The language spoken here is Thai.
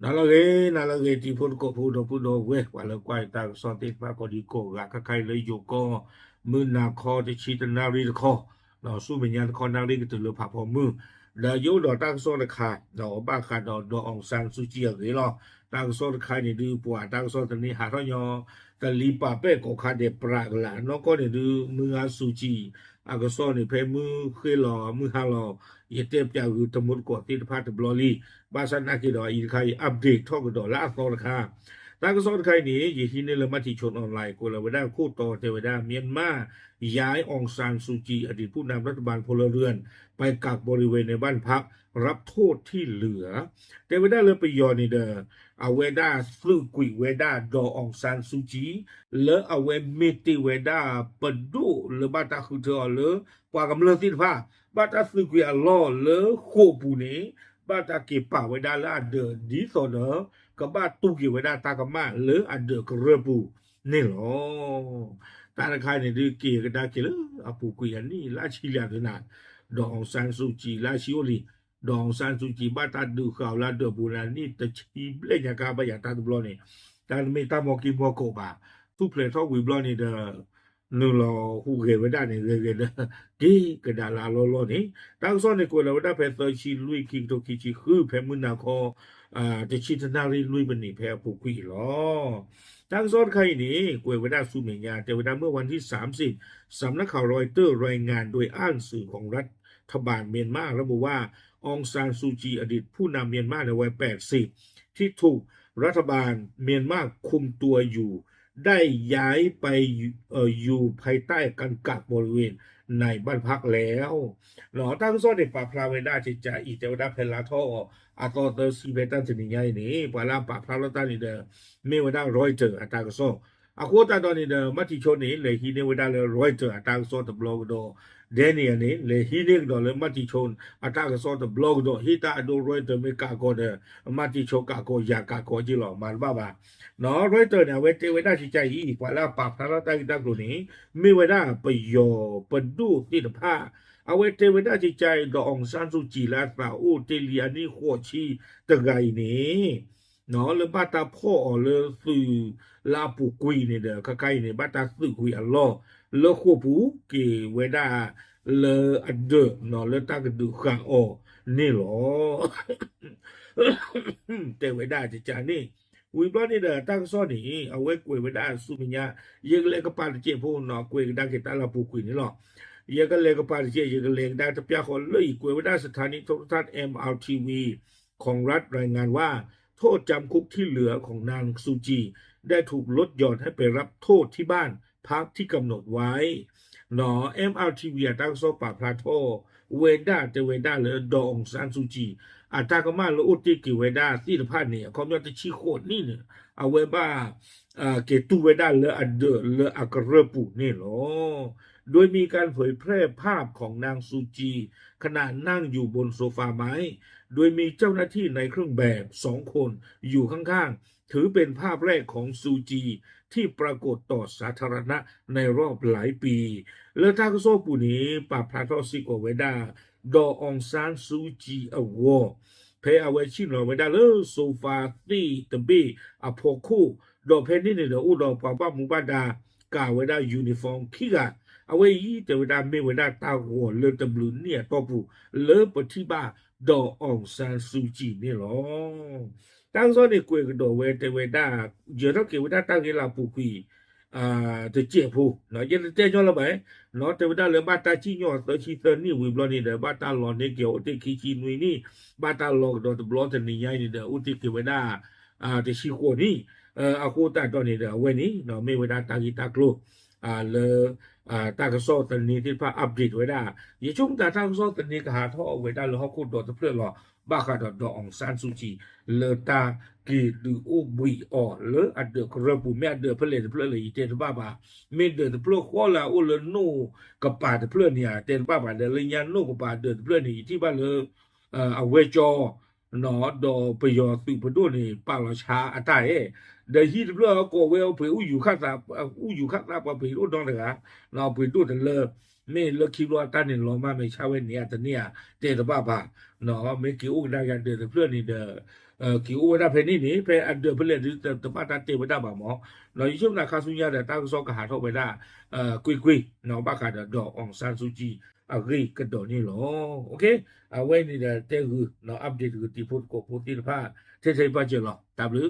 nalage ti pun ko pudo we wala kwai ta so ti pa ko di ko ga ka kai le yo ko mu na kho ti chi ta na ri kho no su me nya kho na ri ke tu lo pha pho mu da yo do ta so de kha do ba kha do ong san su ji ge lo ta so de kha ni du pu ta so ta ni ha tho nyo ta li pa pe ko kha de pra la no ko ni du mu a su ji a ko so ni phe mu khwe lo mu ha lo ye te pya gu ta mu ko ti pha de blo li巴山那个的，伊开 update ทั่ว个拉高了卡，但个说开นี่ยี่ที่นี่เรามาที่ชนออนไลน์กูเราไปได้คู่ต่อเทวดาเมียนมาย้ายองซานซูจีอดีตผู้นำรัฐบาลพลเรือนไปกักบริเวณในบ้านพักรับโทษที่เหลือเทวดาเลยไปยอนี่เด้อเอาเวดาฟลุกุยเวดาดอองซานซูจีแล้วเอาเวมิติเวดาปดูหรือบาตาคือเธอหรือปากำเลิศสิท่าบาตาฟลุกุยอัลลอฮ์หรือโคปูนี้บ้านตาเก็บป่าไว้ได้แล้วอันเดอร์ดีสอเนอกับบ้านตู้เก็บไว้ได้ตากมาหรืออันเดอร์กระปูนี่หรอตาใครเนี่ยดูเกี่ยก็ได้เกี่ยอาปูกุยันนี่ราชิลีด้วยนะดองซานซูจีราชิโอลีดองซานซูจีบ้านตาดูข่าวแล้วเดอร์บูรานี่ตะชีเล่นยากาบายาตาตุบลอนี่ตาไม่ตามอกิมอโกบาทุกเพลทอวิบลอนี่เดอนูรอหูเกไว้ได้เนี่ยเกเดกีกระดาลาโลนี่ตั้งซ้อนในกูเราได้เพเตอร์ชีลุยคิงโตคิชิคือเพมุนาคอจะชิตนารีลุยบันนี่เพผูกุยหรอตั้งซ้อนใครนี่กูไว้ได้สูเมียแต่เวลาเมื่อวันที่30สำนักข่าวรอยเตอร์รายงานโดยอ้างสื่อของรัฐบาลเมียนมาระบุว่าองซานซูจีอดีตผู้นำเมียนมาในวัย80ที่ถูกรัฐบาลเมียนมาคุมตัวอยู่ได้ย้ายไปอยู่ภายใต้การกักบริเวณในบ้านพักแล้วหลอตั้งซ้อนในป่าพราเวดาจิจาอีเตวดาเพลาทออาตอเตอร์ซีเบตันสินิยายนี่ปาลาป่าพราลตันนี่เดเมวดารอยเจออาตากซ้ออาโคตาตอนนี้เดมัติชนนี่เลยฮีเนวดาเลยรอยเจออาตากซ้อตบลอกดอเดนียนี่เลยฮีเนกดอเลยมัติชนอาตากซ้อตบลอกดอฮีตาดูรอยเจอเมกาโกเดมัติชกาโกยากาโกจิหลอมันบ้าบ้าเนาะรอยเจอเนี่ยเวดาจิจาอีปาลาป่าพราลตันตากลุ่นี้เมวดาไปโยปดูติดผ้าเอาไว้เทวดาจิใจดองซานสุจีลาสาอูเตลียนี่หัวชีตะไงนี่เนาะเลยบาตาพ่อเลยสื่อลาปูกุยเนี่ยเด้อใกล้ๆเนี่ยบาตาสื่อคุยอัลลอฮ์เลยขัวปูเกเวดาเลยอันเดอเนาะเลยตากระดูกข้างออนี่หรอเทวดาจิจานี่วิบลอนี่เด้อตั้งซ้อนนี่เอาไว้กุยเวดาสุมิญายังเลยก็ปาเจพูเนาะกุยดังเกตาลาปูกุยนี่หรอยังก็เลยก็ปาเจยังก็เลยได้ทะเปียคนเลยกุยเวดาสถานีโทรทัศน์ MRTV ของรัฐรายงานว่าโทษจำคุกที่เหลือของนางซูจีได้ถูกลดหย่อนให้ไปรับโทษที่บ้านพักที่กำหนดไว้หนอ MRTV ตั้งโซปาพลาโทเวดาเตเวดาหรือดองซานซูจีอาตากมาลอุติกิเวดาที่พาเนี่ยคอมยอดชิโคดนี่เนี่ยเอาไว้บ้าเกตูเวดาเลออันเดอเลออักเรปุนี่หรอโดยมีการเผยแพร่ภาพของนางซูจีขณะนั่งอยู่บนโซฟาไม้โดยมีเจ้าหน้าที่ในเครื่องแบบ2 คนอยู่ข้างๆถือเป็นภาพแรกของซูจีที่ปรากฏต่อสาธารณะในรอบหลายปีและทางโซปูนี้ปาพลาทอซิโกเวดาดอองซานซูจีอวอเพอเอาไว้ชิมเราเวดาเลโซฟาตีตะบีอพอคู่ดอเพนนี่เนี่ยอุดอปาปามุบาดากาเวดายูนิฟอร์มขี้กะเอาไว้ยี่แต่เวดาไม่เวดาตาหัวเลอตะบลูเนี่ยตอปูเลอปฏิบ้าดอองซานซูจีนี่หรอตั้งซ้อนในกวยกระโดเวแต่เวดาเยอะเท่าเกวดาตั้งเกลาปูกีจะเจ็บผู้เนาะยันเตจอละไปเนาะแต่เวลาเลยบาตาชิญอตชิเตนี่วิบลอนี่เด้อบาตาลอนนี่เกี่ยวติคิชินุยนี่บาตาลอกดอตบลอตนี่ยายนี่เด้ออุติเกเวดาจะชิโคนี่อาโคตาตอนนี้เด้อเวนี่เนาะไม่เวดาตากิตาโกลเลตากระซอตนี่ที่พาอัปเดตเวดาอย่าชงตาตากระซอตนี่ก็หาท่อเวดาเลยเฮาคูดอตเพื่อรอบาคาดอองซานซูจีเลตากีดูโอบุยออเลอเดกระบุแม่เดเพลเเลยเตนบ้าบาเมเดเพลขอลาโอเลโนกับปาเพลเนี่ยเตนบ้าบาเดลยานโนกับปาเดเพลนี่ที่บ้านเลยเอาเวจอเนาะดอปยอสุปโดนี่ปาลชาอัตายเดฮีเพลก็เวลเพอูอยู่ข้างตาอูอยู่ข้างตาปะเพโดนเลยนะเนาะเพโดนเลย me lucky lo ta ni lo ma me cha we ni ya de ni ya te de ba no me ki u da ya de plu ni de ki u da phe ni phe a de phle de ba ta te ba da ba mo no yu na kha su ya de ta so ka ha tho ba da kwi no ba ka de do ong san su ji agree ကတော်နေလောโอเคအဝဲနေတဲ့တဲ့ကူနော် update ကိုတီဖို့ကိုပို့တိဖာထိထိပတ်ကြလော W